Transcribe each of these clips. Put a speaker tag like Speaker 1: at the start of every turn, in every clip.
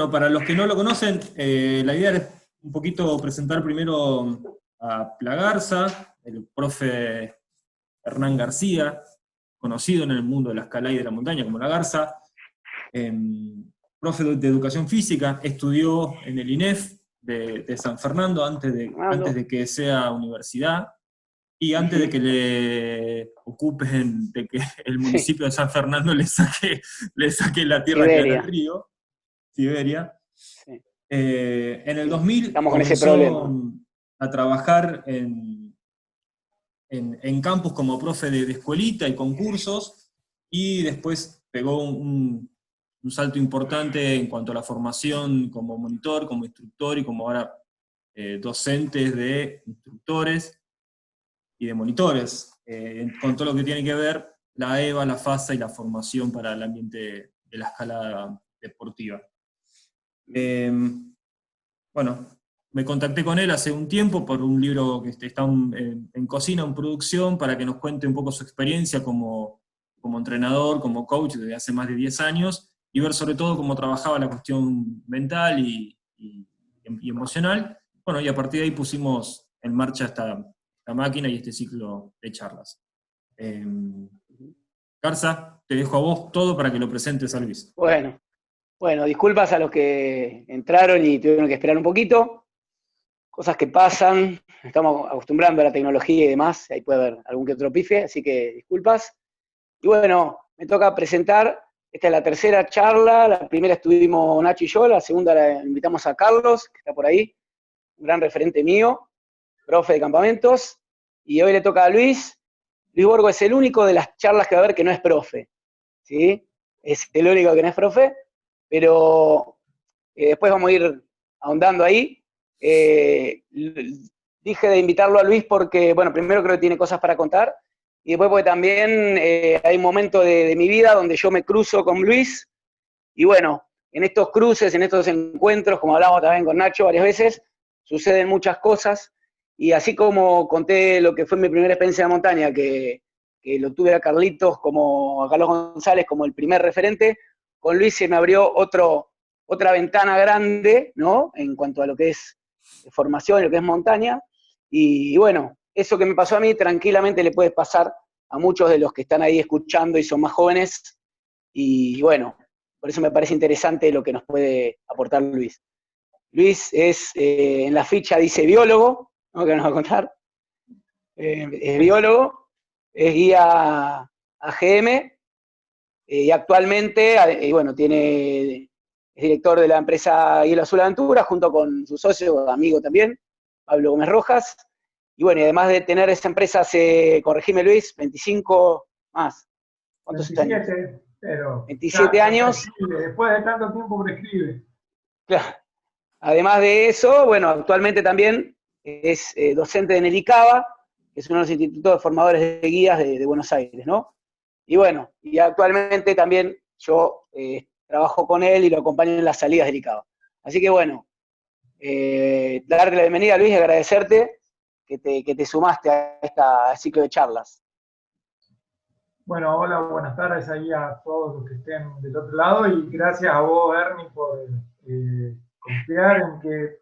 Speaker 1: Bueno, para los que no lo conocen, la idea es un poquito presentar primero a Plagarza, el profe Hernán García, conocido en el mundo de la escalada y de la montaña como La Garza, profe de educación física, estudió en el INEF de San Fernando antes de que sea universidad, y antes de que le ocupen, de que el municipio de San Fernando le saque la tierra que da en el río, Siberia.
Speaker 2: Sí.
Speaker 1: En el 2000
Speaker 2: estamos con ese
Speaker 1: comenzó
Speaker 2: problema.
Speaker 1: a trabajar en campus como profe de escuelita y concursos, y después pegó un salto importante en cuanto a la formación como monitor, como instructor y como ahora docentes de instructores y de monitores, con todo lo que tiene que ver la EVA, la FASA y la formación para el ambiente de la escalada deportiva. Bueno, me contacté con él hace un tiempo por un libro que está en cocina, en producción, para que nos cuente un poco su experiencia como entrenador, como coach desde hace más de 10 años, y ver sobre todo cómo trabajaba la cuestión mental y emocional. Bueno, y a partir de ahí pusimos en marcha esta máquina y este ciclo de charlas. Garza, te dejo a vos todo para que lo presentes a Luis.
Speaker 2: Bueno, disculpas a los que entraron y tuvieron que esperar un poquito. Cosas que pasan, estamos acostumbrando a la tecnología y demás, ahí puede haber algún que otro pife, así que disculpas. Y bueno, me toca presentar, esta es la tercera charla, la primera estuvimos Nacho y yo, la segunda la invitamos a Carlos, que está por ahí, un gran referente mío, profe de campamentos, y hoy le toca a Luis. Luis Borgo es el único de las charlas que va a haber que no es profe, ¿sí? Es el único que no es profe, pero después vamos a ir ahondando ahí. Dije de invitarlo a Luis porque, bueno, primero creo que tiene cosas para contar, y después porque también hay un momento de mi vida donde yo me cruzo con Luis, y bueno, en estos cruces, en estos encuentros, como hablamos también con Nacho varias veces, suceden muchas cosas, y así como conté lo que fue mi primera experiencia de montaña, que lo tuve a Carlitos, a Carlos González como el primer referente, con Luis se me abrió otra ventana grande, ¿no? En cuanto a lo que es formación, lo que es montaña, y bueno, eso que me pasó a mí tranquilamente le puede pasar a muchos de los que están ahí escuchando y son más jóvenes, y bueno, por eso me parece interesante lo que nos puede aportar Luis. Luis es, en la ficha dice biólogo, ¿no? Que nos va a contar. Es biólogo, es guía AGM, y actualmente, bueno, es director de la empresa Hielo Azul Aventura, junto con su socio, amigo también, Pablo Gómez Rojas. Y bueno, y además de tener esa empresa hace, corregime Luis, 25 más. ¿Cuántos
Speaker 3: 27,
Speaker 2: años?
Speaker 3: pero
Speaker 2: 27 años.
Speaker 3: Prescribe. Después de tanto tiempo prescribe.
Speaker 2: Claro. Además de eso, bueno, actualmente también es docente en el ICABA, que es uno de los institutos de formadores de guías de Buenos Aires, ¿no? Y bueno, y actualmente también yo trabajo con él y lo acompaño en las salidas del ICABA. Así que bueno, darte la bienvenida, Luis, y agradecerte que te sumaste a este ciclo de charlas.
Speaker 3: Bueno, hola, buenas tardes ahí a todos los que estén del otro lado, y gracias a vos, Ernie, por confiar en que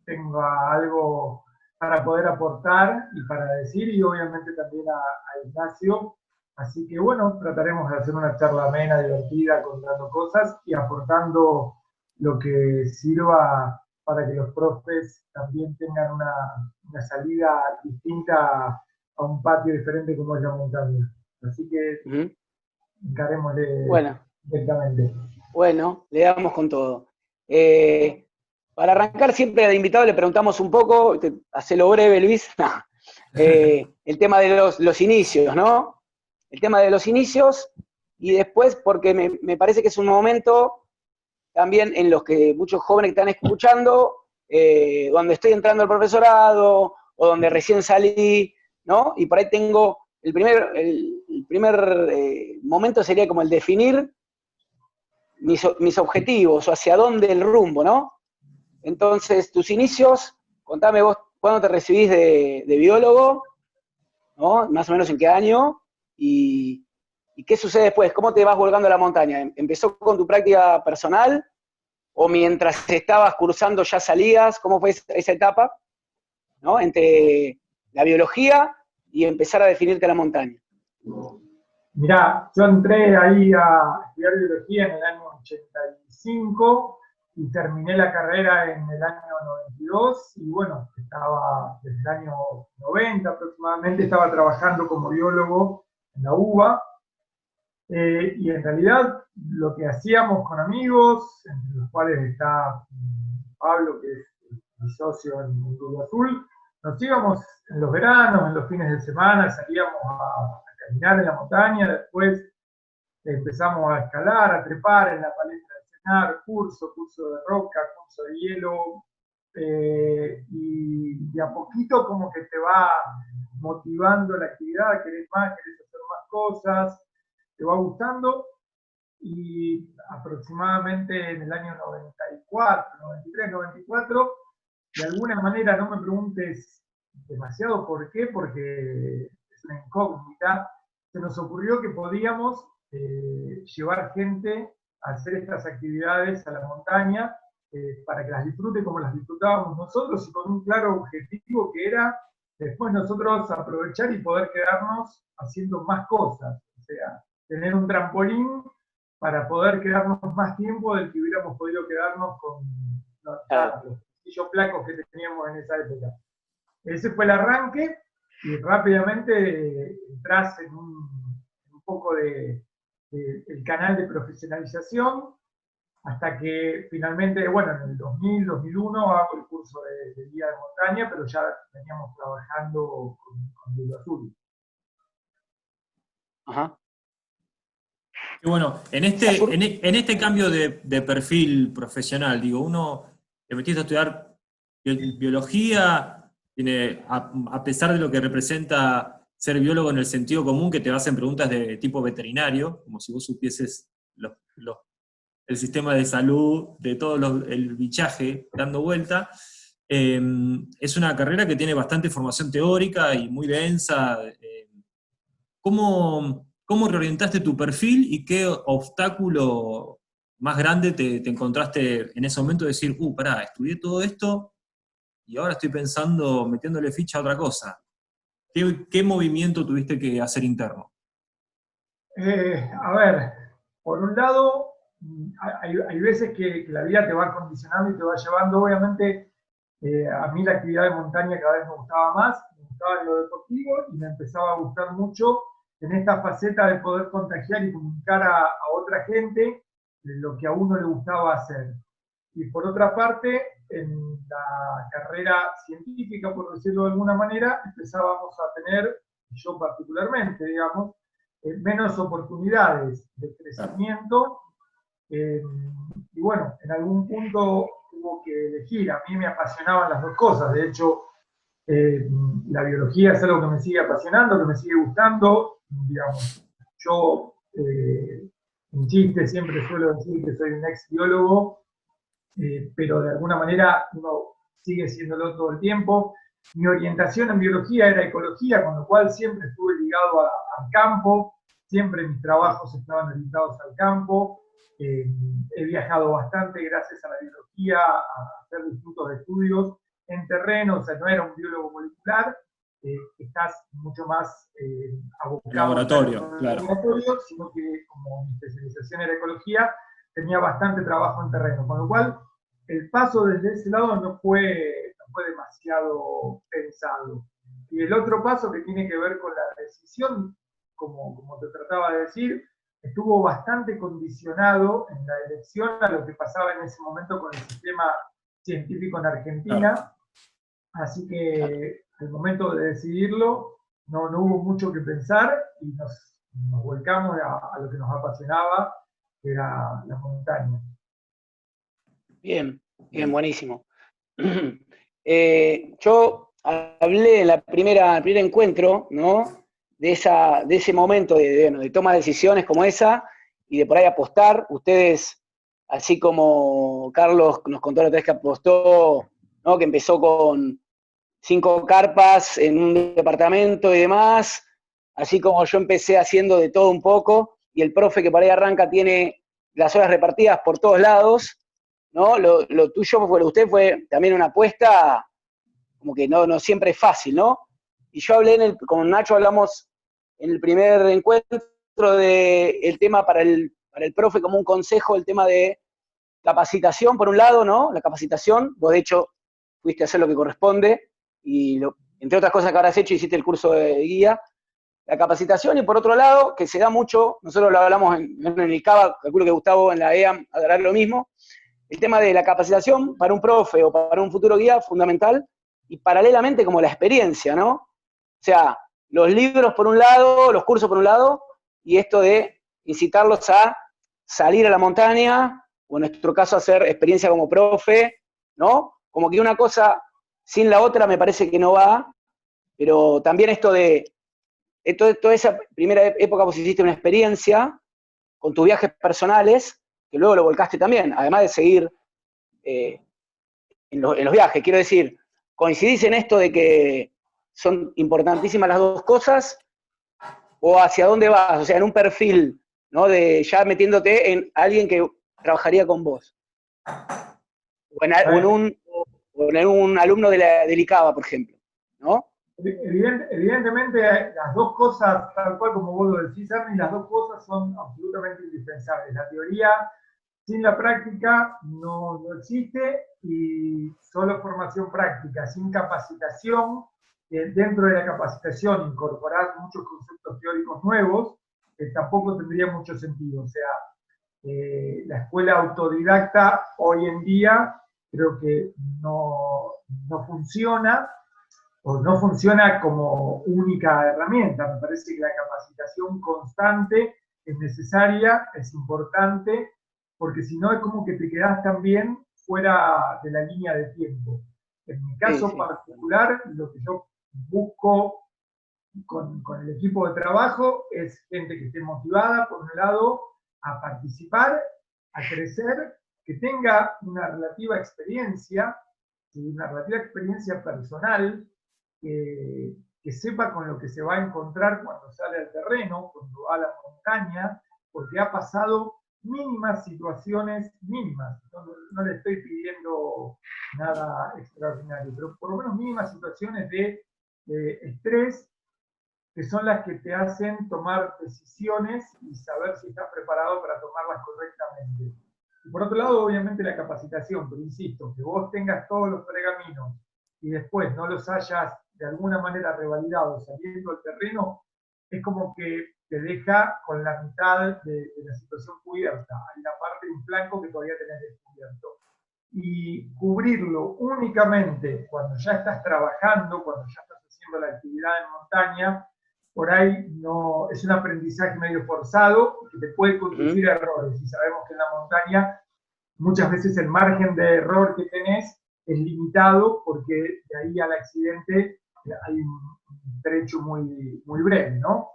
Speaker 3: tenga algo para poder aportar y para decir, y obviamente también a Ignacio. Así que bueno, trataremos de hacer una charla amena, divertida, contando cosas y aportando lo que sirva para que los profes también tengan una salida distinta a un patio diferente como es la montaña. Así que encarémosle directamente.
Speaker 2: Bueno, le damos con todo. Para arrancar, siempre al invitado le preguntamos un poco, hacelo breve, Luis, el tema de los inicios, ¿no? El tema de los inicios, y después, porque me parece que es un momento también en los que muchos jóvenes que están escuchando, donde estoy entrando al profesorado, o donde recién salí, ¿no? Y por ahí tengo, el primer momento sería como el definir mis objetivos, o hacia dónde el rumbo, ¿no? Entonces, tus inicios, contame vos, ¿cuándo te recibís de biólogo? ¿No? Más o menos en qué año, y qué sucede después, cómo te vas volcando a la montaña. ¿Empezó con tu práctica personal o mientras estabas cursando ya salías? ¿Cómo fue esa etapa, ¿no? Entre la biología y empezar a definirte la montaña.
Speaker 3: Mirá, yo entré ahí a estudiar biología en el año 85 y terminé la carrera en el año 92 y bueno, estaba desde el año 90 aproximadamente, estaba trabajando como biólogo en la UBA y en realidad lo que hacíamos con amigos, entre los cuales está Pablo, que es mi socio en Mundo Azul, nos íbamos en los veranos, en los fines de semana, salíamos a caminar en la montaña, después empezamos a escalar, a trepar en la palestra de cenar, curso de roca, curso de hielo, y de a poquito como que te va motivando la actividad, querés más, querés hacer más cosas, te va gustando, y aproximadamente en el año 94, 93, 94, de alguna manera, no me preguntes demasiado por qué, porque es una incógnita, se nos ocurrió que podíamos llevar gente a hacer estas actividades a la montaña para que las disfrute como las disfrutábamos nosotros y con un claro objetivo que era después nosotros aprovechar y poder quedarnos haciendo más cosas, o sea, tener un trampolín para poder quedarnos más tiempo del que hubiéramos podido quedarnos con los castillos placos que teníamos en esa época. Ese fue el arranque y rápidamente entras en un poco de el canal de profesionalización hasta que finalmente, bueno, en el 2000, 2001 hago el curso de guía de montaña, pero ya veníamos trabajando con Hielo Azul.
Speaker 2: Ajá.
Speaker 1: Y bueno, en este cambio de perfil profesional, digo, uno te metiste a estudiar biología, a pesar de lo que representa ser biólogo en el sentido común, que te hacen preguntas de tipo veterinario, como si vos supieses el sistema de salud, de todo el bichaje dando vuelta. Es una carrera que tiene bastante formación teórica y muy densa. ¿Cómo reorientaste tu perfil y qué obstáculo más grande te encontraste en ese momento de decir, pará, estudié todo esto y ahora estoy pensando, metiéndole ficha a otra cosa? ¿Qué movimiento tuviste que hacer interno?
Speaker 3: A ver, por un lado, hay veces que la vida te va condicionando y te va llevando, obviamente, a mí la actividad de montaña cada vez me gustaba más, me gustaba en lo deportivo y me empezaba a gustar mucho en esta faceta de poder contagiar y comunicar a otra gente lo que a uno le gustaba hacer. Y por otra parte, en la carrera científica, por decirlo de alguna manera, empezábamos a tener, yo particularmente, digamos, menos oportunidades de crecimiento. Y bueno, en algún punto hubo que elegir. A mí me apasionaban las dos cosas. De hecho, la biología es algo que me sigue apasionando, que me sigue gustando. Digamos, yo en chiste siempre suelo decir que soy un ex biólogo, pero de alguna manera uno sigue siéndolo todo el tiempo. Mi orientación en biología era ecología, con lo cual siempre estuve ligado al campo, siempre mis trabajos estaban orientados al campo. He viajado bastante gracias a la biología, a hacer distintos estudios en terreno, o sea, no era un biólogo molecular, estás mucho más abocado
Speaker 1: laboratorio, claro.
Speaker 3: Laboratorio, sino que como mi especialización era ecología, tenía bastante trabajo en terreno, con lo cual el paso desde ese lado no fue demasiado pensado. Y el otro paso que tiene que ver con la decisión, como te trataba de decir, estuvo bastante condicionado en la elección a lo que pasaba en ese momento con el sistema científico en Argentina. Claro. Así que al momento de decidirlo, no hubo mucho que pensar y nos volcamos a lo que nos apasionaba, que era la montaña.
Speaker 2: Bien, buenísimo. Yo hablé en el primer encuentro, ¿no? De ese momento de toma de decisiones como esa y de por ahí apostar. Ustedes, así como Carlos nos contó la otra vez que apostó, ¿no? Que empezó con 5 carpas en un departamento y demás, así como yo empecé haciendo de todo un poco, y el profe que por ahí arranca tiene las horas repartidas por todos lados, ¿no? Lo tuyo, usted fue también una apuesta, como que no siempre es fácil, ¿no? Y yo hablé, con Nacho hablamos en el primer encuentro del tema para el profe como un consejo, el tema de capacitación, por un lado, ¿no? La capacitación, vos de hecho fuiste a hacer lo que corresponde, y entre otras cosas que habrás hecho, hiciste el curso de guía, la capacitación, y por otro lado, que se da mucho, nosotros lo hablamos en el CABA, calculo que Gustavo en la EAM hará lo mismo, el tema de la capacitación para un profe o para un futuro guía, fundamental, y paralelamente como la experiencia, ¿no? O sea, los libros por un lado, los cursos por un lado, y esto de incitarlos a salir a la montaña, o en nuestro caso hacer experiencia como profe, ¿no? Como que una cosa sin la otra me parece que no va, pero también esto de, toda esa primera época vos hiciste una experiencia con tus viajes personales, que luego lo volcaste también, además de seguir en los viajes. Quiero decir, ¿coincidís en esto de que son importantísimas las dos cosas? ¿O hacia dónde vas? O sea, en un perfil, ¿no? De ya metiéndote en alguien que trabajaría con vos. O en un alumno del ICABA, por ejemplo, ¿no?
Speaker 3: Evidentemente, las dos cosas, tal cual como vos lo decís, Ernie, las dos cosas son absolutamente indispensables. La teoría sin la práctica no existe, y solo formación práctica, sin capacitación. Dentro de la capacitación incorporar muchos conceptos teóricos nuevos, tampoco tendría mucho sentido. O sea, la escuela autodidacta hoy en día creo que no funciona, o no funciona como única herramienta. Me parece que la capacitación constante es necesaria, es importante, porque si no es como que te quedás también fuera de la línea de tiempo. En mi caso particular, lo que yo busco con el equipo de trabajo es gente que esté motivada, por un lado, a participar, a crecer, que tenga una relativa experiencia personal, que sepa con lo que se va a encontrar cuando sale al terreno, cuando va a la montaña, porque ha pasado mínimas situaciones, mínimas, no le estoy pidiendo nada extraordinario, pero por lo menos mínimas situaciones de estrés, que son las que te hacen tomar decisiones y saber si estás preparado para tomarlas correctamente. Y por otro lado, obviamente la capacitación, pero insisto, que vos tengas todos los pergaminos y después no los hayas de alguna manera revalidados saliendo al terreno, es como que te deja con la mitad de la situación cubierta. Hay una parte de un flanco que todavía tenés descubierto. Y cubrirlo únicamente cuando ya estás trabajando, cuando ya estás haciendo la actividad en montaña, por ahí no, es un aprendizaje medio forzado que te puede conducir a errores. Y sabemos que en la montaña muchas veces el margen de error que tenés es limitado, porque de ahí al accidente hay un trecho muy breve, ¿no?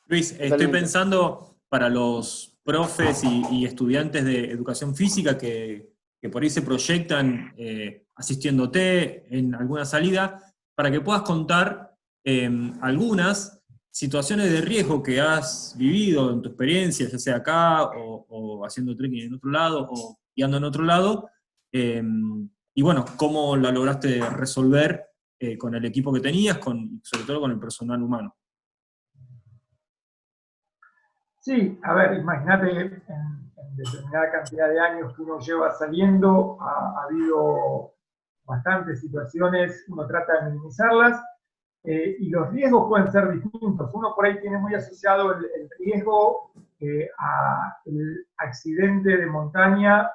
Speaker 1: Luis, estoy pensando para los profes y estudiantes de educación física que por ahí se proyectan asistiéndote en alguna salida, para que puedas contar algunas situaciones de riesgo que has vivido en tu experiencia, ya sea acá o haciendo trekking en otro lado o guiando en otro lado, y bueno, cómo la lograste resolver con el equipo que tenías, sobre todo con el personal humano.
Speaker 3: Sí, a ver, imagínate, en determinada cantidad de años que uno lleva saliendo, ha habido bastantes situaciones, uno trata de minimizarlas, y los riesgos pueden ser distintos. Uno por ahí tiene muy asociado el riesgo al accidente de montaña,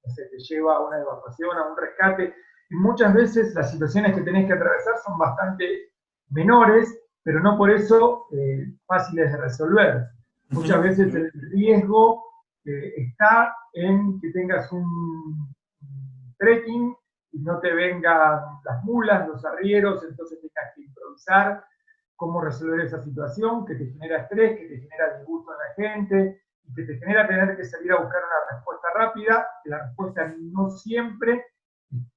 Speaker 3: no sé, te lleva a una evacuación, a un rescate, y muchas veces las situaciones que tenés que atravesar son bastante menores, pero no por eso fáciles de resolver. Muchas veces el riesgo está en que tengas un trekking y no te vengan las mulas, los arrieros, entonces tengas que improvisar cómo resolver esa situación que te genera estrés, que te genera disgusto en la gente, y que te genera tener que salir a buscar una respuesta rápida, que la respuesta no siempre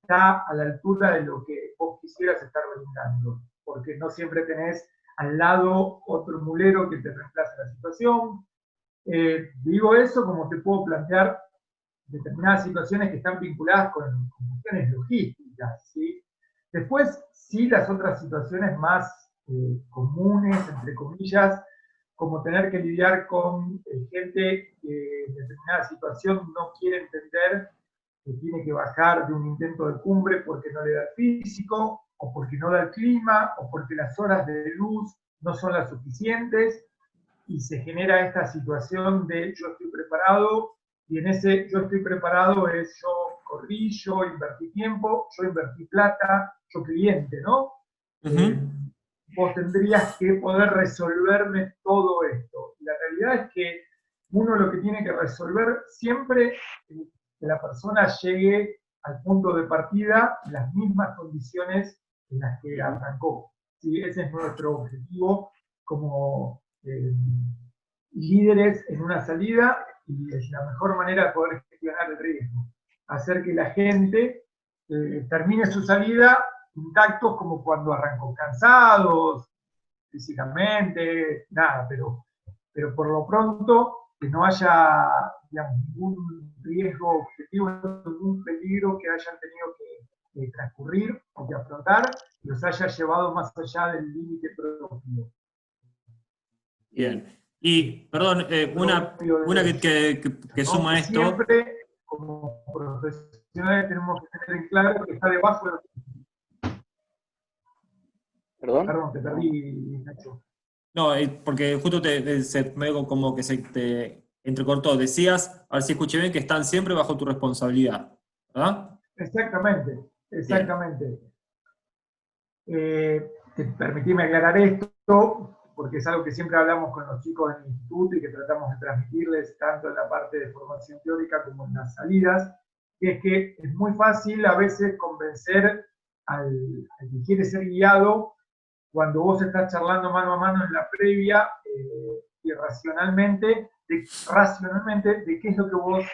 Speaker 3: está a la altura de lo que vos quisieras estar brindando, porque no siempre tenés al lado otro mulero que te reemplace la situación, Digo eso como te puedo plantear determinadas situaciones que están vinculadas con cuestiones logísticas, ¿sí? Después, sí, las otras situaciones más comunes, entre comillas, como tener que lidiar con gente que en determinada situación no quiere entender que tiene que bajar de un intento de cumbre porque no le da el físico, o porque no da el clima, o porque las horas de luz no son las suficientes, y se genera esta situación de yo estoy preparado, y en ese yo estoy preparado es yo corrí, yo invertí tiempo, yo invertí plata, yo cliente, ¿no? Vos tendrías que poder resolverme todo esto. Y la realidad es que uno lo que tiene que resolver siempre que la persona llegue al punto de partida en las mismas condiciones en las que arrancó. ¿Sí? Ese es nuestro objetivo como líderes en una salida, y es la mejor manera de poder gestionar el riesgo. Hacer que la gente termine su salida intactos como cuando arrancó, cansados físicamente, nada, pero por lo pronto que no haya, digamos, ningún riesgo objetivo, ningún peligro que hayan tenido que transcurrir o que afrontar, los haya llevado más allá del límite propio.
Speaker 1: Bien. Y, perdón, una que suma esto.
Speaker 3: Siempre, como profesionales, tenemos que tener en claro que está debajo de los... Perdón, te perdí, Nacho.
Speaker 1: No, porque justo medio como que se te entrecortó. Decías, a ver si escuché bien, que están siempre bajo tu responsabilidad, ¿verdad?
Speaker 3: Exactamente. Permitime aclarar esto, porque es algo que siempre hablamos con los chicos del instituto y que tratamos de transmitirles tanto en la parte de formación teórica como en las salidas, que es que es muy fácil a veces convencer al que quiere ser guiado cuando vos estás charlando mano a mano en la previa y racionalmente de qué es lo que vos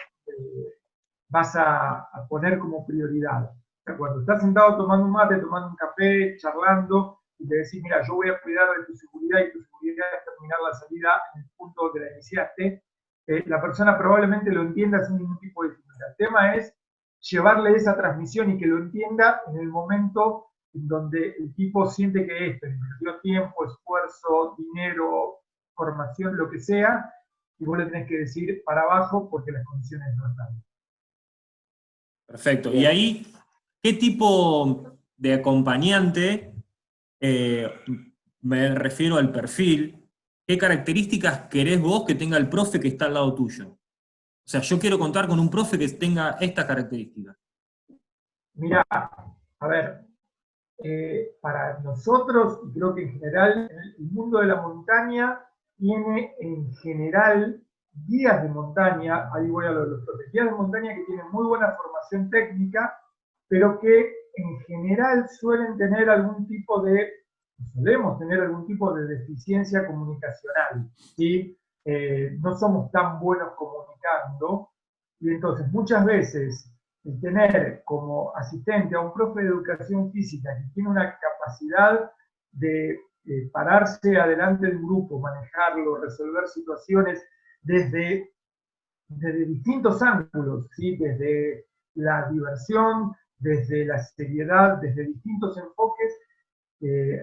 Speaker 3: vas a poner como prioridad. Cuando estás sentado tomando un mate, tomando un café, charlando, y te decís, mira, yo voy a cuidar de tu seguridad y tu seguridad es terminar la salida en el punto donde la iniciaste, la persona probablemente lo entienda sin ningún tipo de dificultad. El tema es llevarle esa transmisión y que lo entienda en el momento en donde el tipo siente que esto invirtió tiempo, esfuerzo, dinero, formación, lo que sea, y vos le tenés que decir para abajo porque las condiciones no están.
Speaker 1: Perfecto. Bien. Y ahí, ¿qué tipo de acompañante, me refiero al perfil, qué características querés vos que tenga el profe que está al lado tuyo? O sea, yo quiero contar con un profe que tenga estas características.
Speaker 3: Mirá, a ver, para nosotros, y creo que en general, el mundo de la montaña tiene en general guías de montaña, ahí voy a lo de los profes, guías de montaña que tienen muy buena formación técnica, pero que en general solemos tener algún tipo de deficiencia comunicacional, ¿sí? No somos tan buenos comunicando, y entonces muchas veces el tener como asistente a un profe de educación física que tiene una capacidad de pararse adelante de un grupo, manejarlo, resolver situaciones desde distintos ángulos, ¿sí? Desde la diversión, desde la seriedad, desde distintos enfoques,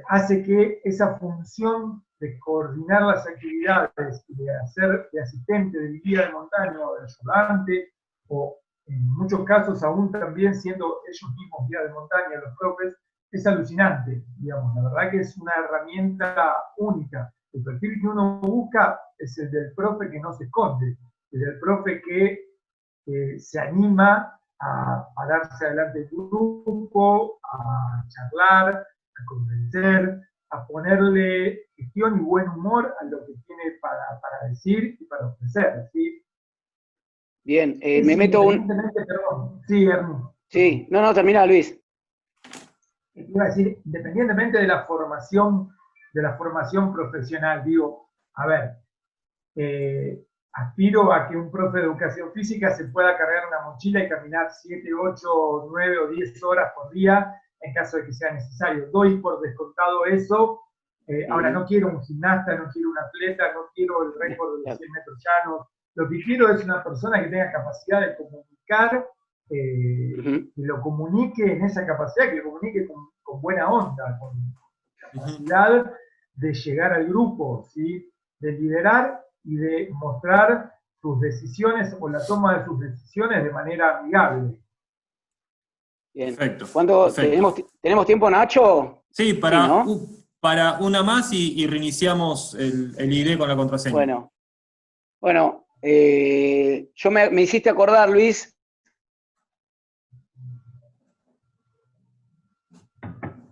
Speaker 3: hace que esa función de coordinar las actividades, de hacer de asistente, de guía de montaña o de ayudante, o en muchos casos aún también siendo ellos mismos guía de montaña, los profes, es alucinante, digamos. La verdad que es una herramienta única. El perfil que uno busca es el del profe que no se esconde, el del profe que se anima a pararse adelante del grupo, a charlar, a convencer, a ponerle gestión y buen humor a lo que tiene para decir y para ofrecer, ¿sí?
Speaker 2: Bien, me meto un...
Speaker 3: Perdón. Sí, Ernie.
Speaker 2: Sí, no, termina, Luis.
Speaker 3: Iba a decir, independientemente de la formación profesional, digo, a ver, aspiro a que un profe de educación física se pueda cargar una mochila y caminar 7, 8, 9 o 10 horas por día en caso de que sea necesario. Doy por descontado eso Ahora, no quiero un gimnasta, no quiero un atleta, no quiero el récord de los 100 metros llanos. Lo que quiero es una persona que tenga capacidad de comunicar, que lo comunique en esa capacidad, que lo comunique con buena onda, con capacidad de llegar al grupo, ¿sí? De liderar y de mostrar sus decisiones o la toma de sus decisiones de manera amigable.
Speaker 2: Bien.
Speaker 1: Perfecto.
Speaker 2: Perfecto. ¿Tenemos tiempo, Nacho?
Speaker 1: Sí, para una más y reiniciamos el ID con la contraseña.
Speaker 2: Bueno, me hiciste acordar, Luis.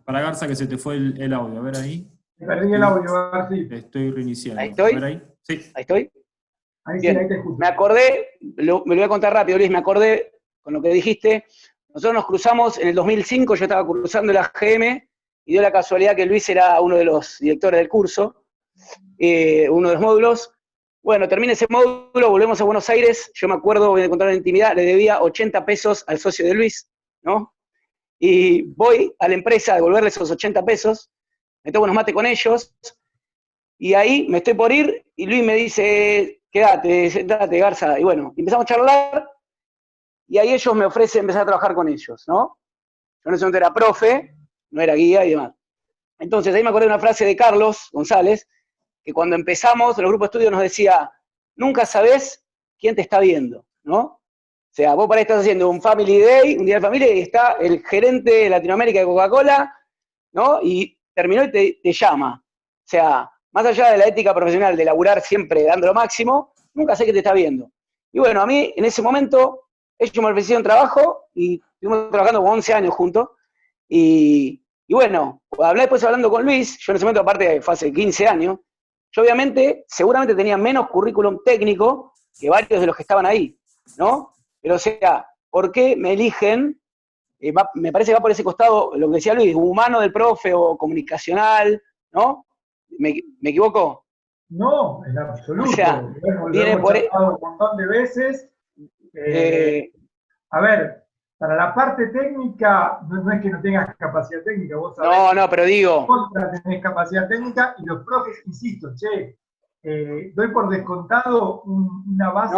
Speaker 1: Para Garza, que se te fue el audio, a ver ahí.
Speaker 3: Perdí el audio, a ver si.
Speaker 1: Estoy reiniciando.
Speaker 2: ¿Ahí estoy?
Speaker 1: A ver ahí. Sí.
Speaker 2: ¿Ahí estoy?
Speaker 3: Ahí
Speaker 2: bien.
Speaker 3: Sí, ahí te escucho.
Speaker 2: Me acordé, me lo voy a contar rápido, Luis, me acordé con lo que dijiste. Nosotros nos cruzamos en el 2005, yo estaba cruzando la GM, y dio la casualidad que Luis era uno de los directores del curso, uno de los módulos. Bueno, termina ese módulo, volvemos a Buenos Aires, yo me acuerdo, voy a contar en intimidad, le debía 80 pesos al socio de Luis, ¿no? Y voy a la empresa a devolverle esos 80 pesos, me tomo unos mates con ellos, y ahí me estoy por ir, y Luis me dice, quédate, sentate, Garza, y bueno, empezamos a charlar, y ahí ellos me ofrecen empezar a trabajar con ellos, ¿no? Yo en ese momento era profe, no era guía y demás. Entonces, ahí me acordé de una frase de Carlos González, que cuando empezamos, los grupos de estudio nos decía, nunca sabés quién te está viendo, ¿no? O sea, vos para ahí estás haciendo un Family Day, un día de familia, y está el gerente de Latinoamérica de Coca-Cola, ¿no? Y terminó y te llama. O sea, más allá de la ética profesional de laburar siempre dando lo máximo, nunca sé quién te está viendo. Y bueno, a mí, en ese momento, ellos me ofrecieron trabajo, y estuvimos trabajando como 11 años juntos, y bueno, hablé después hablando con Luis, yo en ese momento, aparte fue hace 15 años, yo obviamente, seguramente tenía menos currículum técnico que varios de los que estaban ahí, ¿no? Pero o sea, ¿por qué me eligen? Me parece que va por ese costado, lo que decía Luis, humano del profe o comunicacional, ¿no? ¿Me equivoco?
Speaker 3: No, en absoluto.
Speaker 2: O sea,
Speaker 3: bueno,
Speaker 2: viene
Speaker 3: lo hemos
Speaker 2: por
Speaker 3: charlado un montón de veces. A ver, para la parte técnica, no es que no tengas capacidad técnica, vos sabés.
Speaker 2: No, pero digo.
Speaker 3: Vos tenés capacidad técnica y los profes, insisto, doy por descontado una base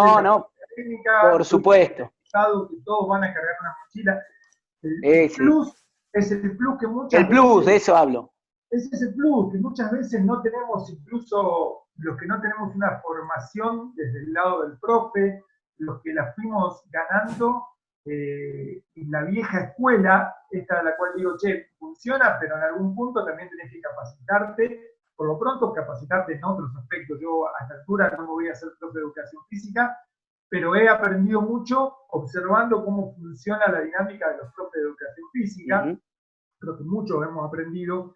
Speaker 3: técnica.
Speaker 2: Por supuesto.
Speaker 3: Que todos van a cargar una mochila. El plus es el plus que muchas veces.
Speaker 2: El plus, de eso hablo.
Speaker 3: Ese es el plus, que muchas veces no tenemos, incluso los que no tenemos una formación desde el lado del profe, los que la fuimos ganando en la vieja escuela, esta de la cual digo, funciona, pero en algún punto también tenés que capacitarte, por lo pronto capacitarte en otros aspectos. Yo a esta altura no me voy a hacer profe de educación física, pero he aprendido mucho observando cómo funciona la dinámica de los profes de educación física. Creo que mucho hemos aprendido.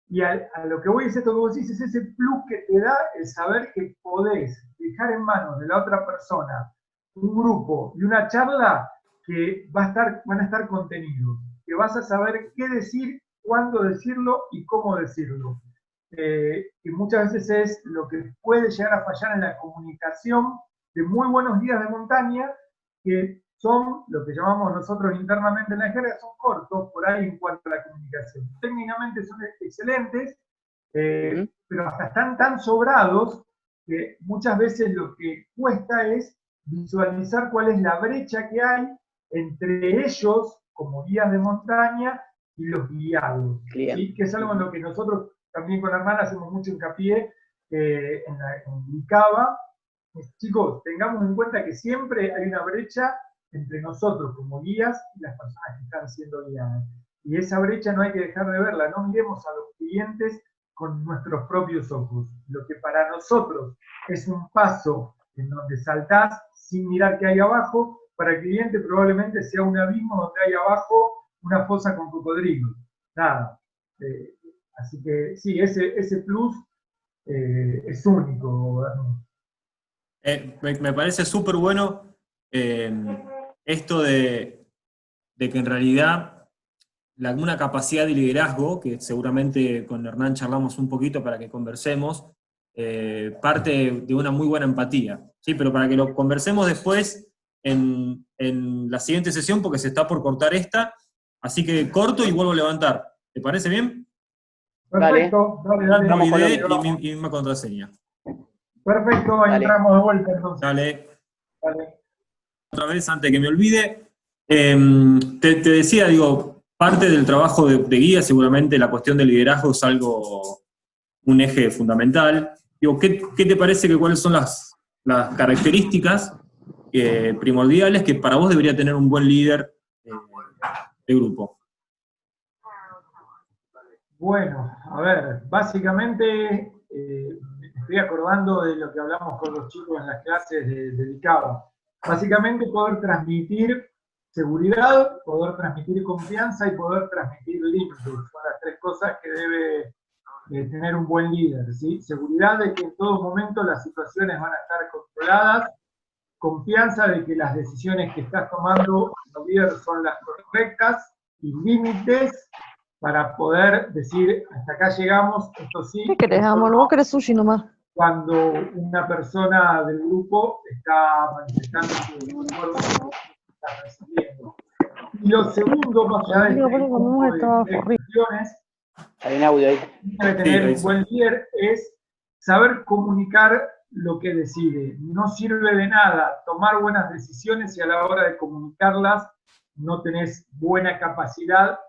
Speaker 3: Y a lo que voy es esto que vos decís, es ese plus que te da el saber que podés dejar en manos de la otra persona un grupo y una charla que van a estar contenidos, que vas a saber qué decir, cuándo decirlo y cómo decirlo. Y muchas veces es lo que puede llegar a fallar en la comunicación de muy buenos días de montaña, que son lo que llamamos nosotros internamente en la jerga, son cortos por ahí en cuanto a la comunicación. Técnicamente son excelentes, pero hasta están tan sobrados que muchas veces lo que cuesta es visualizar cuál es la brecha que hay entre ellos, como guías de montaña, y los guiados. ¿Sí? Que es algo en lo que nosotros también con la hermana hacemos mucho hincapié en ICABA. Chicos, tengamos en cuenta que siempre hay una brecha entre nosotros como guías y las personas que están siendo guiadas. Y esa brecha no hay que dejar de verla, no miremos a los clientes con nuestros propios ojos. Lo que para nosotros es un paso en donde saltás sin mirar qué hay abajo, para el cliente probablemente sea un abismo donde hay abajo una fosa con cocodrilos. Nada. Así que sí, ese plus es único.
Speaker 1: Me parece súper bueno esto de que en realidad una capacidad de liderazgo, que seguramente con Hernán charlamos un poquito para que conversemos, parte de una muy buena empatía, ¿sí? Pero para que lo conversemos después en la siguiente sesión, porque se está por cortar esta, así que corto y vuelvo a levantar. ¿Te parece bien?
Speaker 3: Perfecto, dale.
Speaker 1: Mismo
Speaker 2: Vamos
Speaker 1: ID
Speaker 2: con
Speaker 1: y misma contraseña.
Speaker 3: Perfecto, ahí
Speaker 2: Dale.
Speaker 3: entramos de vuelta entonces.
Speaker 1: Dale.
Speaker 3: Dale.
Speaker 1: Otra vez, antes de que me olvide, te decía, digo, parte del trabajo de guía, seguramente la cuestión del liderazgo es algo, un eje fundamental. Digo, ¿qué te parece que cuáles son las características primordiales que para vos debería tener un buen líder de grupo?
Speaker 3: Bueno, a ver, básicamente me estoy acordando de lo que hablamos con los chicos en las clases de Cava. Básicamente poder transmitir seguridad, poder transmitir confianza y poder transmitir límites. Son las tres cosas que debe tener un buen líder, ¿sí? Seguridad de que en todo momento las situaciones van a estar controladas, confianza de que las decisiones que estás tomando como líder son las correctas, y límites para poder decir, hasta acá llegamos, esto sí.
Speaker 4: ¿Qué querés, amor? Vos querés sushi nomás.
Speaker 3: Cuando una persona del grupo está manifestando su acuerdo con lo que está recibiendo. Y lo segundo, más allá de este grupo de cuestiones,
Speaker 2: Hay un audio ahí.
Speaker 3: debe tener un buen líder, es saber comunicar lo que decide. No sirve de nada tomar buenas decisiones si a la hora de comunicarlas no tenés buena capacidad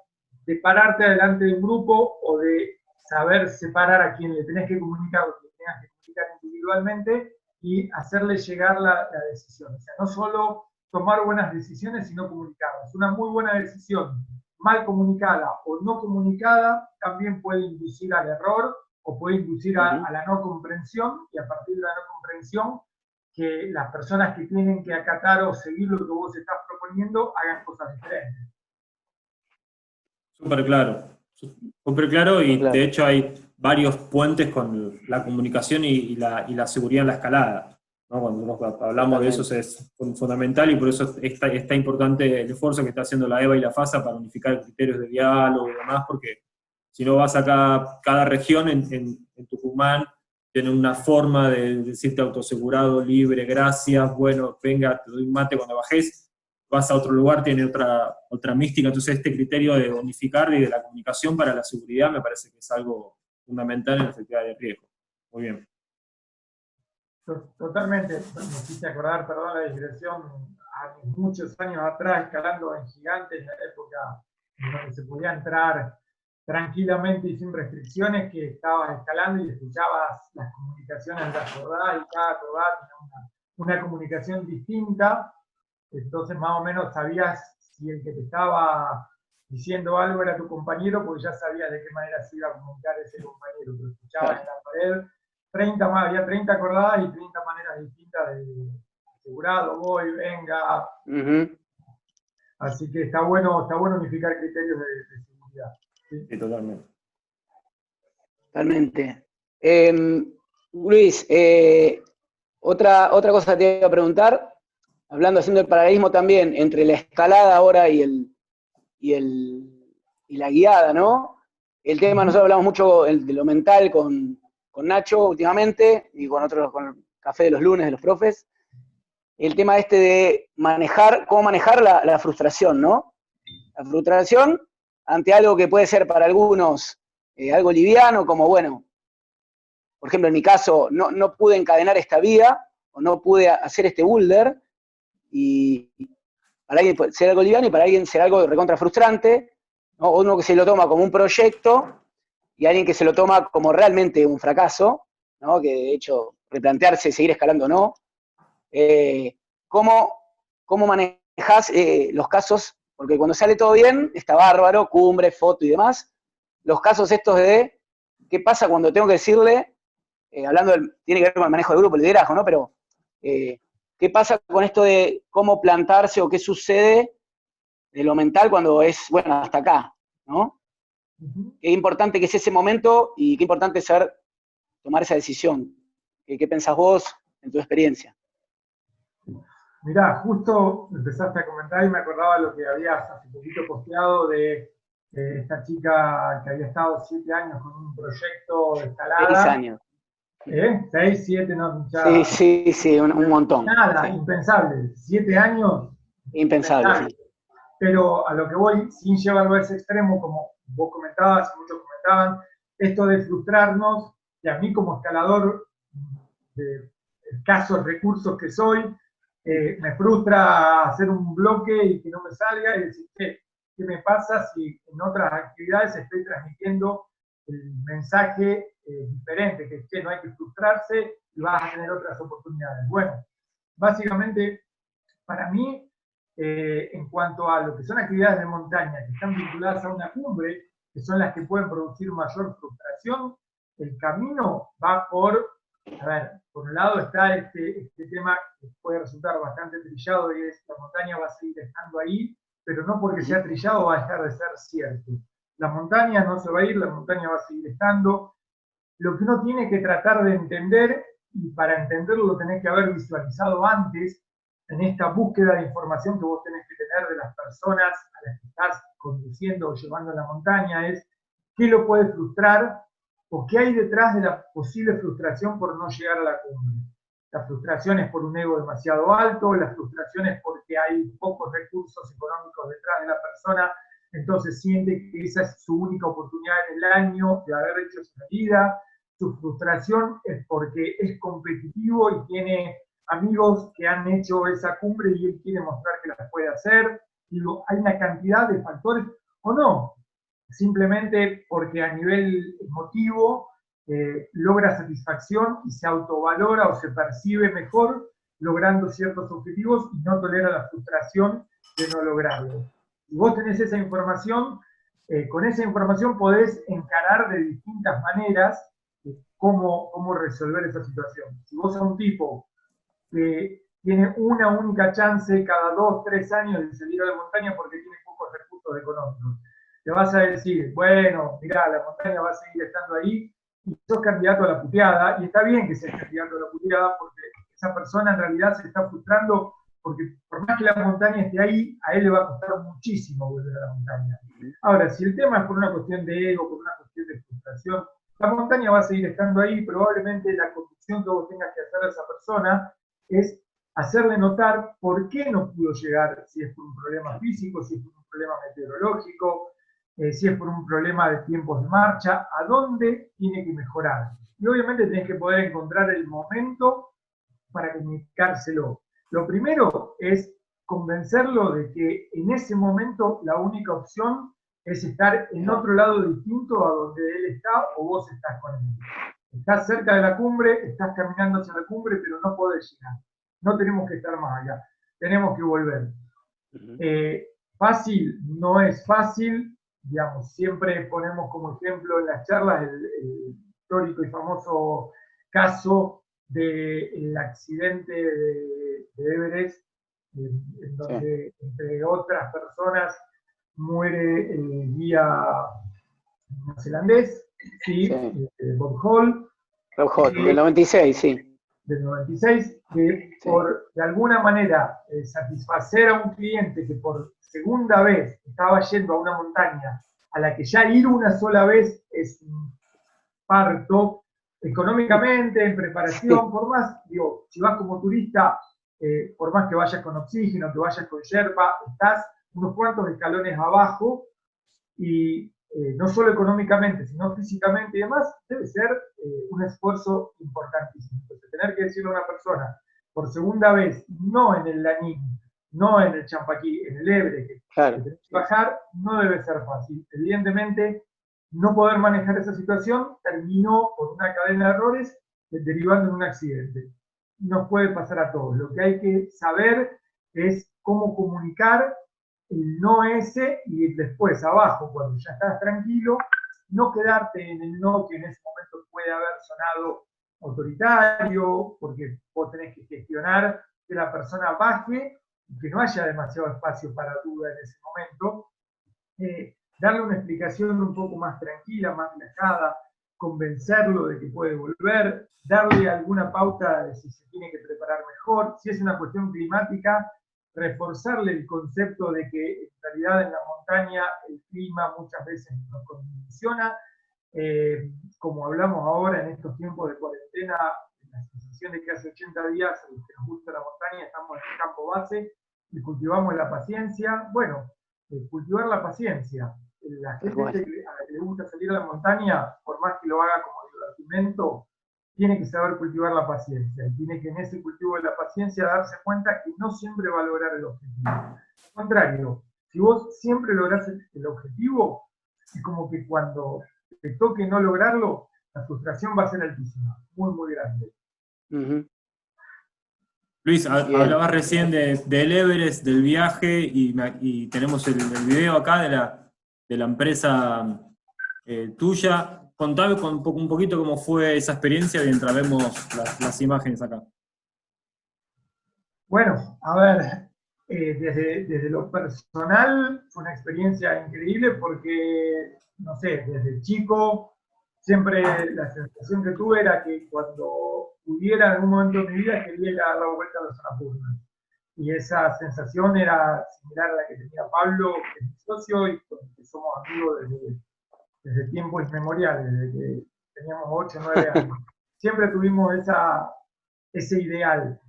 Speaker 3: de pararte adelante de un grupo o de saber separar a quien le tenés que comunicar o que tengas que comunicar individualmente y hacerle llegar la decisión. O sea, no solo tomar buenas decisiones, sino comunicarlas. Una muy buena decisión mal comunicada o no comunicada también puede inducir al error o puede inducir a la no comprensión, y a partir de la no comprensión que las personas que tienen que acatar o seguir lo que vos estás proponiendo hagan cosas diferentes.
Speaker 1: Súper claro, y de hecho hay varios puentes con la comunicación y la seguridad en la escalada, ¿no? Cuando hablamos de eso es fundamental, y por eso está importante el esfuerzo que está haciendo la EVA y la FASA para unificar criterios de diálogo y demás, porque si no vas acá, cada región en Tucumán tiene una forma de decirte autosegurado, libre, gracias, bueno, venga, te doy un mate cuando bajés, vas a otro lugar, tiene otra mística. Entonces este criterio de unificar y de la comunicación para la seguridad me parece que es algo fundamental en la efectividad de riesgo. Muy bien.
Speaker 3: Totalmente, me hiciste acordar, perdón la digresión, muchos años atrás, escalando en Gigantes, en la época en donde se podía entrar tranquilamente y sin restricciones, que estabas escalando y escuchabas las comunicaciones de las jornadas, y cada jornada tenía una comunicación distinta. Entonces más o menos sabías si el que te estaba diciendo algo era tu compañero, porque ya sabías de qué manera se iba a comunicar ese compañero. Pero escuchabas en la pared había 30 acordadas y 30 maneras distintas de asegurado, voy, venga. Así que está bueno unificar criterios de seguridad.
Speaker 1: Sí, totalmente.
Speaker 2: Totalmente. Luis, otra cosa que te iba a preguntar, haciendo el paralelismo también entre la escalada ahora y la guiada, ¿no? El tema, nosotros hablamos mucho de lo mental con Nacho últimamente, y con el café de los lunes de los profes, el tema de cómo manejar la frustración, ¿no? La frustración ante algo que puede ser para algunos algo liviano, como, bueno, por ejemplo, en mi caso, no pude encadenar esta vía, o no pude hacer este boulder, y para alguien puede ser algo liviano y para alguien ser algo recontra frustrante, ¿no? Uno que se lo toma como un proyecto y alguien que se lo toma como realmente un fracaso, ¿no? Que de hecho replantearse seguir escalando o no. ¿Cómo manejás los casos? Porque cuando sale todo bien, está bárbaro, cumbre, foto y demás. Los casos estos de qué pasa cuando tengo que decirle, tiene que ver con el manejo de grupo, el liderazgo, ¿no? Pero ¿qué pasa con esto de cómo plantarse o qué sucede de lo mental cuando es, bueno, hasta acá, ¿no? Qué importante que es ese momento y qué importante es saber tomar esa decisión. ¿Qué pensás vos en tu experiencia?
Speaker 3: Mirá, justo empezaste a comentar y me acordaba lo que habías hace poquito posteado de esta chica que había estado 7 años con un proyecto de escalada.
Speaker 2: 6 años.
Speaker 3: 6, 7, no, ya.
Speaker 2: Sí, un montón.
Speaker 3: Nada,
Speaker 2: sí.
Speaker 3: Impensable. 7 años.
Speaker 2: Impensable, sí.
Speaker 3: Pero a lo que voy, sin llevarlo a ese extremo, como vos comentabas, muchos comentaban, esto de frustrarnos, que a mí como escalador de escasos recursos que soy, me frustra hacer un bloque y que no me salga y decir, ¿qué me pasa si en otras actividades estoy transmitiendo el mensaje diferente, que no hay que frustrarse y vas a tener otras oportunidades? Bueno, básicamente, para mí, en cuanto a lo que son actividades de montaña que están vinculadas a una cumbre, que son las que pueden producir mayor frustración, el camino va por, a ver, por un lado está este tema que puede resultar bastante trillado y es la montaña va a seguir estando ahí, pero no porque sea trillado va a dejar de ser cierto. La montaña no se va a ir, la montaña va a seguir estando. Lo que uno tiene que tratar de entender, y para entenderlo lo tenés que haber visualizado antes, en esta búsqueda de información que vos tenés que tener de las personas a las que estás conduciendo o llevando a la montaña, es qué lo puede frustrar o qué hay detrás de la posible frustración por no llegar a la cumbre. La frustración es por un ego demasiado alto, la frustración es porque hay pocos recursos económicos detrás de la persona, entonces siente que esa es su única oportunidad en el año de haber hecho su vida. Su frustración es porque es competitivo y tiene amigos que han hecho esa cumbre y él quiere mostrar que la puede hacer. Digo, hay una cantidad de factores, o no, simplemente porque a nivel emotivo logra satisfacción y se autovalora o se percibe mejor logrando ciertos objetivos y no tolera la frustración de no lograrlo. Si vos tenés esa información, con esa información podés encarar de distintas maneras cómo resolver esa situación. Si vos sos un tipo que tiene una única chance cada 2, 3 años de salir a la montaña porque tiene pocos recursos económicos, te vas a decir, bueno, mirá, la montaña va a seguir estando ahí, y sos candidato a la puteada, y está bien que seas candidato a la puteada, porque esa persona en realidad se está frustrando, porque por más que la montaña esté ahí, a él le va a costar muchísimo volver a la montaña. Ahora, si el tema es por una cuestión de ego, por una cuestión de frustración, la montaña va a seguir estando ahí, probablemente la conducción que vos tengas que hacer a esa persona es hacerle notar por qué no pudo llegar, si es por un problema físico, si es por un problema meteorológico, si es por un problema de tiempos de marcha, a dónde tiene que mejorar. Y obviamente tenés que poder encontrar el momento para comunicárselo. Lo primero es convencerlo de que en ese momento la única opción es estar en otro lado distinto a donde él está o vos estás con él. Estás cerca de la cumbre, estás caminando hacia la cumbre, pero no podés llegar. No tenemos que estar más allá, tenemos que volver. Fácil, no es fácil, digamos, siempre ponemos como ejemplo en las charlas el histórico y famoso caso del accidente de Everest, en donde, entre otras personas, muere el guía neozelandés, ¿sí? Bob Hall.
Speaker 2: Bob Hall, del 96, sí.
Speaker 3: Del 96, que por de alguna manera satisfacer a un cliente que por segunda vez estaba yendo a una montaña a la que ya ir una sola vez es un parto, económicamente, en preparación, por más, digo, si vas como turista, por más que vayas con oxígeno, que vayas con yerba, estás unos cuantos escalones abajo y no solo económicamente, sino físicamente y demás, debe ser un esfuerzo importantísimo. Entonces, tener que decirle a una persona por segunda vez, no en el Lanín, no en el Champaquí, en el Everest, que tenés que bajar, no debe ser fácil. Evidentemente, no poder manejar esa situación terminó por una cadena de errores derivando en un accidente. Nos puede pasar a todos. Lo que hay que saber es cómo comunicar el no ese y después abajo, cuando ya estás tranquilo, no quedarte en el no que en ese momento puede haber sonado autoritario, porque vos tenés que gestionar que la persona baje y que no haya demasiado espacio para duda en ese momento. Darle una explicación un poco más tranquila, más relajada, convencerlo de que puede volver, darle alguna pauta de si se tiene que preparar mejor, si es una cuestión climática, reforzarle el concepto de que en realidad en la montaña el clima muchas veces nos condiciona, como hablamos ahora en estos tiempos de cuarentena, la sensación de que hace 80 días los que nos gusta la montaña estamos en el campo base y cultivamos la paciencia. Bueno, cultivar la paciencia. la gente a la que le gusta salir a la montaña, por más que lo haga como divertimento, tiene que saber cultivar la paciencia, y tiene que en ese cultivo de la paciencia darse cuenta que no siempre va a lograr el objetivo. Al contrario, si vos siempre lográs el objetivo, es como que cuando te toque no lograrlo, la frustración va a ser altísima, muy, muy grande.
Speaker 1: Luis, hablabas recién del Everest, del viaje, y tenemos el video acá de la empresa tuya. Contame un poquito cómo fue esa experiencia mientras vemos las imágenes acá.
Speaker 3: Bueno, a ver, desde lo personal fue una experiencia increíble porque, no sé, desde chico siempre la sensación que tuve era que cuando pudiera en algún momento de mi vida quería ir a dar la vuelta a los Annapurna. Y esa sensación era similar a la que tenía Pablo, que es mi socio, y con el que somos amigos desde tiempos inmemoriales, desde que teníamos 8 o 9 años. Siempre tuvimos ese ideal.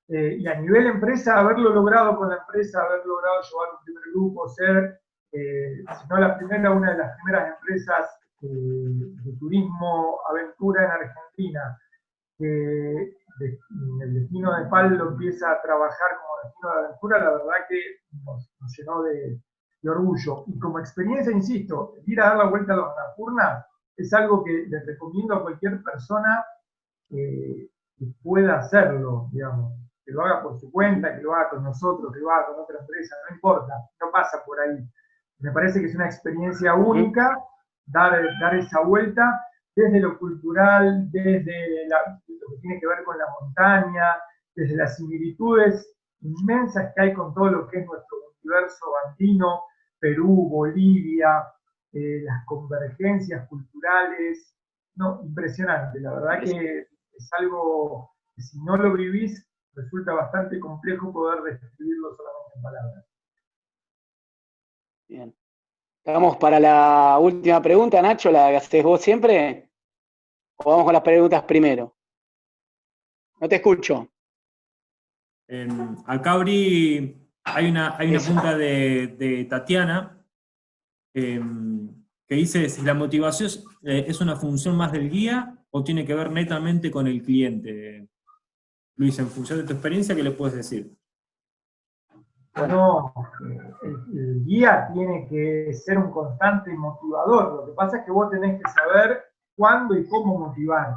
Speaker 3: Y a nivel empresa, haberlo logrado con la empresa, haber logrado llevar un primer grupo, ser, si no la primera, una de las primeras empresas de turismo, aventura en Argentina, que el destino de Pablo empieza a trabajar como destino de aventura, la verdad que nos llenó de orgullo. Y como experiencia, insisto, ir a dar la vuelta a los Annapurna es algo que les recomiendo a cualquier persona que pueda hacerlo, digamos. Que lo haga por su cuenta, que lo haga con nosotros, que lo haga con otra empresa, no importa, no pasa por ahí. Me parece que es una experiencia única dar esa vuelta desde lo cultural, desde lo que tiene que ver con la montaña, desde las similitudes inmensas que hay con todo lo que es nuestro universo andino, Perú, Bolivia, las convergencias culturales, no, impresionante, la verdad que es algo que si no lo vivís, resulta bastante complejo poder describirlo solamente en palabras.
Speaker 2: Bien. Vamos para la última pregunta, Nacho, ¿la haces vos siempre? ¿O vamos con las preguntas primero? No te escucho.
Speaker 1: Acá hay una pregunta de Tatiana que dice si la motivación es una función más del guía o tiene que ver netamente con el cliente. Luis, en función de tu experiencia, ¿qué le puedes decir?
Speaker 3: No, el guía tiene que ser un constante motivador. Lo que pasa es que vos tenés que saber cuándo y cómo motivar.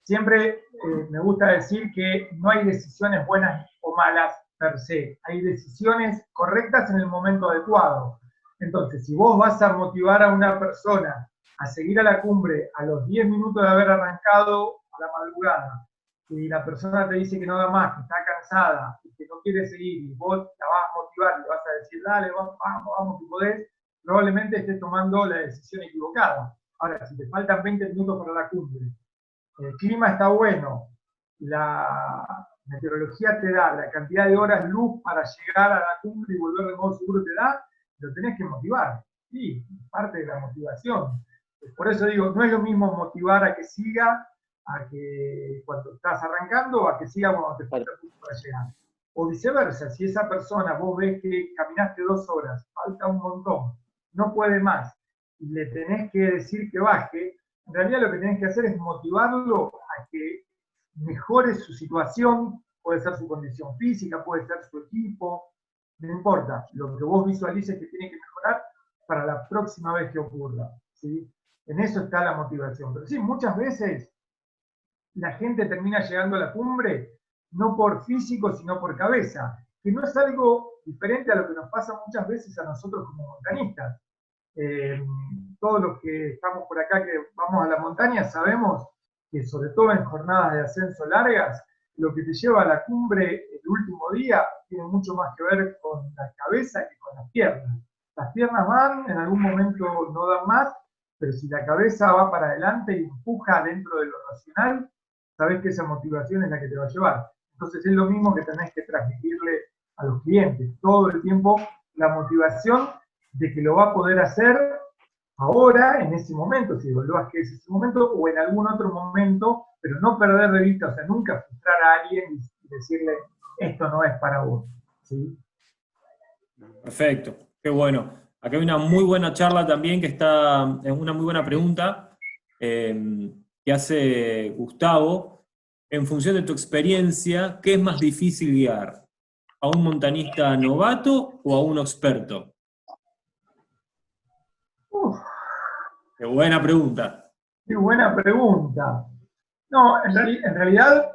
Speaker 3: Siempre me gusta decir que no hay decisiones buenas o malas per se. Hay decisiones correctas en el momento adecuado. Entonces, si vos vas a motivar a una persona a seguir a la cumbre a los 10 minutos de haber arrancado a la madrugada, y la persona te dice que no da más, que está cansada, que no quiere seguir, y vos la vas a motivar, le vas a decir, dale, vamos, que podés, probablemente estés tomando la decisión equivocada. Ahora, si te faltan 20 minutos para la cumbre, el clima está bueno, la meteorología te da la cantidad de horas luz para llegar a la cumbre y volver de modo seguro te da, lo tenés que motivar. Sí, parte de la motivación. Por eso digo, no es lo mismo motivar a que siga, a que cuando estás arrancando, a que siga cuando te falta tiempo para llegar. O viceversa, si esa persona, vos ves que caminaste 2 horas, falta un montón, no puede más, y le tenés que decir que baje, en realidad lo que tenés que hacer es motivarlo a que mejore su situación, puede ser su condición física, puede ser su equipo, no importa, lo que vos visualices que tiene que mejorar para la próxima vez que ocurra, ¿sí? En eso está la motivación. Pero sí, muchas veces la gente termina llegando a la cumbre no por físico, sino por cabeza, que no es algo diferente a lo que nos pasa muchas veces a nosotros como montañistas. Todos los que estamos por acá, que vamos a la montaña, sabemos que sobre todo en jornadas de ascenso largas, lo que te lleva a la cumbre el último día tiene mucho más que ver con la cabeza que con las piernas. Las piernas van, en algún momento no dan más, pero si la cabeza va para adelante y empuja dentro de lo racional, sabés que esa motivación es la que te va a llevar. Entonces es lo mismo que tenés que transmitirle a los clientes todo el tiempo, la motivación de que lo va a poder hacer ahora, en ese momento, si evaluás que es ese momento, o en algún otro momento, pero no perder de vista, o sea, nunca frustrar a alguien y decirle, esto no es para vos, ¿sí?
Speaker 1: Perfecto, qué bueno. Acá hay una muy buena charla también, es una muy buena pregunta que hace Gustavo. En función de tu experiencia, ¿qué es más difícil guiar? ¿A un montañista novato o a un experto?
Speaker 3: Uf,
Speaker 1: Qué buena pregunta.
Speaker 3: qué buena pregunta. No, en realidad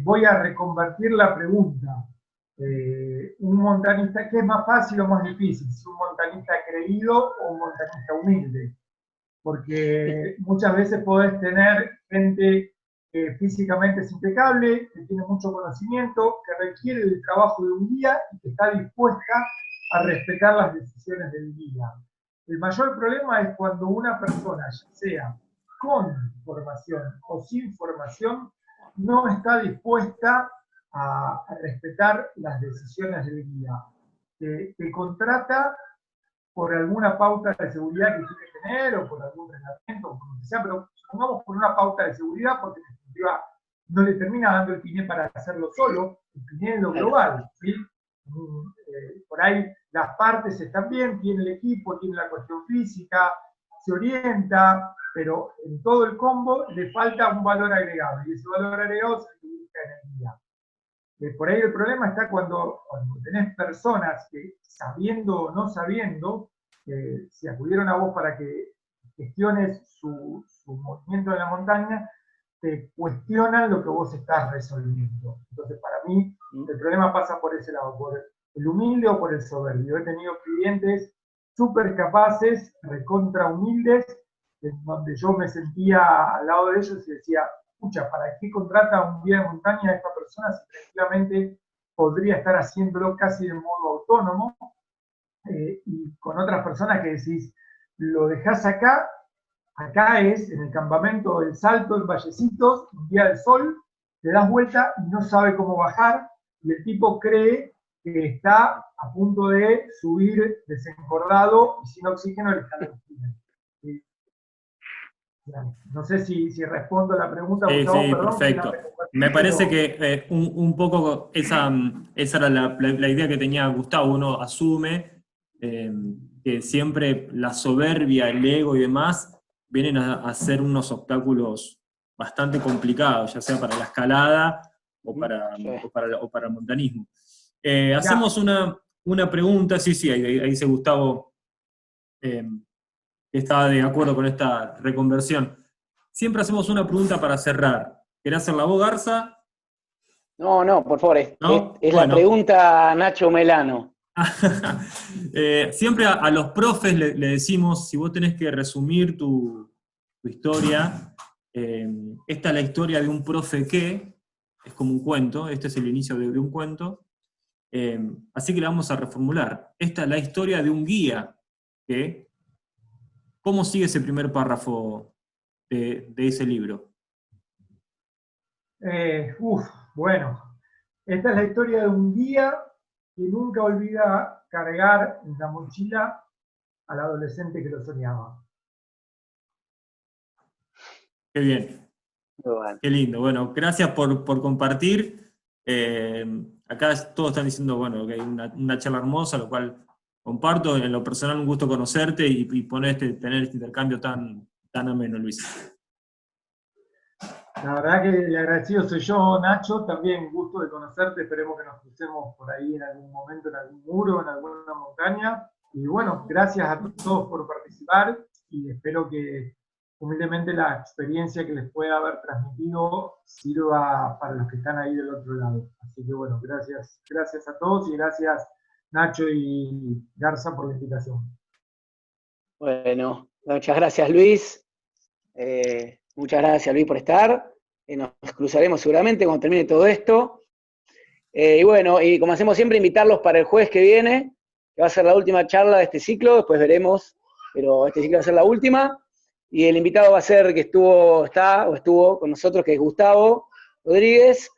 Speaker 3: voy a reconvertir la pregunta. Un montanista, ¿qué es más fácil o más difícil? ¿Si un montanista creído o un montanista humilde? Porque muchas veces podés tener gente que físicamente es impecable, que tiene mucho conocimiento, que requiere del trabajo de un guía y que está dispuesta a respetar las decisiones del guía. El mayor problema es cuando una persona, ya sea con formación o sin formación, no está dispuesta a respetar las decisiones del guía. Te contrata por alguna pauta de seguridad que quiere tener o por algún reglamento, o como sea, pero supongamos por una pauta de seguridad porque en definitiva no le termina dando el piné para hacerlo solo, el piné es lo global, ¿sí? Por ahí las partes están bien, tiene el equipo, tiene la cuestión física, se orienta, pero en todo el combo le falta un valor agregado, y ese valor agregado se busca en el guía. Por ahí el problema está cuando tenés personas que, sabiendo o no sabiendo, si acudieron a vos para que gestiones su movimiento en la montaña, te cuestionan lo que vos estás resolviendo. Entonces, para mí, el problema pasa por ese lado, por el humilde o por el soberbio. He tenido clientes súper capaces, recontra humildes, en donde yo me sentía al lado de ellos y decía, escucha, ¿para qué contrata un guía de montaña a esta persona si tranquilamente podría estar haciéndolo casi de modo autónomo? Y con otras personas que decís, lo dejás acá es en el campamento del Salto, en Vallecitos, un día del sol, te das vuelta y no sabe cómo bajar, y el tipo cree que está a punto de subir desencordado y sin oxígeno el escalón. No sé si respondo a la pregunta,
Speaker 1: Sí,
Speaker 3: Gustavo,
Speaker 1: sí,
Speaker 3: perdón.
Speaker 1: perfecto. Me parece que un poco esa era la idea que tenía Gustavo. Uno asume que siempre la soberbia, el ego y demás vienen a ser unos obstáculos bastante complicados, ya sea para la escalada o para el montañismo. Hacemos una pregunta, sí, ahí dice Gustavo que estaba de acuerdo con esta reconversión. Siempre hacemos una pregunta para cerrar. ¿Querés hacerla vos, Garza?
Speaker 2: No, por favor,
Speaker 1: ¿No?
Speaker 2: es la
Speaker 1: Bueno.
Speaker 2: pregunta Nacho Melano.
Speaker 1: Siempre a los profes le decimos, si vos tenés que resumir tu historia, esta es la historia de un profe que, es como un cuento, este es el inicio de un cuento, así que la vamos a reformular. Esta es la historia de un guía que, ¿cómo sigue ese primer párrafo de ese libro?
Speaker 3: Bueno, esta es la historia de un guía que nunca olvida cargar en la mochila al adolescente que lo soñaba.
Speaker 1: Qué bien.
Speaker 2: Bueno.
Speaker 1: Qué lindo. Bueno, gracias por compartir. Acá todos están diciendo, bueno, que hay una charla hermosa, lo cual comparto. En lo personal, un gusto conocerte y tener este intercambio tan ameno, Luis.
Speaker 3: La verdad que el agradecido soy yo, Nacho, también gusto de conocerte, esperemos que nos crucemos por ahí en algún momento, en algún muro, en alguna montaña. Y bueno, gracias a todos por participar y espero que humildemente la experiencia que les pueda haber transmitido sirva para los que están ahí del otro lado. Así que bueno, gracias a todos y gracias Nacho y Garza por la invitación.
Speaker 2: Bueno, muchas gracias Luis. Muchas gracias Luis por estar. Nos cruzaremos seguramente cuando termine todo esto. Y bueno, y como hacemos siempre, invitarlos para el jueves que viene, que va a ser la última charla de este ciclo, después veremos, pero este ciclo va a ser la última. Y el invitado va a ser que estuvo con nosotros, que es Gustavo Rodríguez,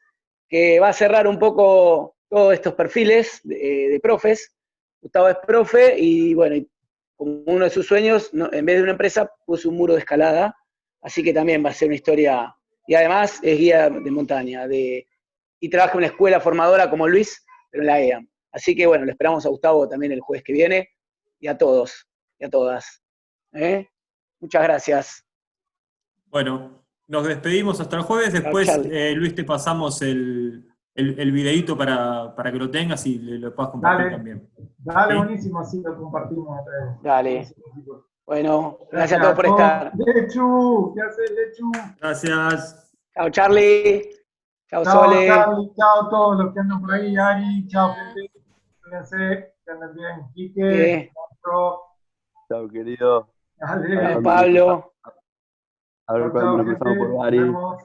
Speaker 2: que va a cerrar un poco todos estos perfiles de profes. Gustavo es profe y bueno, como uno de sus sueños, en vez de una empresa, puso un muro de escalada, así que también va a ser una historia, y además es guía de montaña, y trabaja en una escuela formadora como Luis, pero en la EAM. Así que bueno, le esperamos a Gustavo también el jueves que viene, y a todos. y a todas. Muchas gracias.
Speaker 1: Bueno, nos despedimos hasta el jueves. Después,
Speaker 2: Charlie.
Speaker 1: Luis, te pasamos el videíto para que lo tengas y lo puedas compartir también.
Speaker 3: Dale,
Speaker 1: ¿Sí?
Speaker 3: buenísimo, así lo compartimos otra vez.
Speaker 2: Dale. Bueno, gracias a todos por estar.
Speaker 3: Lechu, ¿qué haces, Lechu?
Speaker 1: Gracias.
Speaker 2: Chao, Charlie. Chao,
Speaker 3: Chao,
Speaker 2: Sole.
Speaker 3: Charlie, chao a todos los que andan por ahí, Ari, chao, gente. Cuídense, que anden bien. Quique, Monstruo.
Speaker 5: Chao, querido.
Speaker 3: Dale.
Speaker 2: Chao, Pablo.
Speaker 5: A ver
Speaker 3: Chao,
Speaker 5: cuándo
Speaker 3: chao,
Speaker 5: nos cruzamos
Speaker 3: gente.
Speaker 5: por
Speaker 3: Nos
Speaker 5: Bari.
Speaker 3: vemos.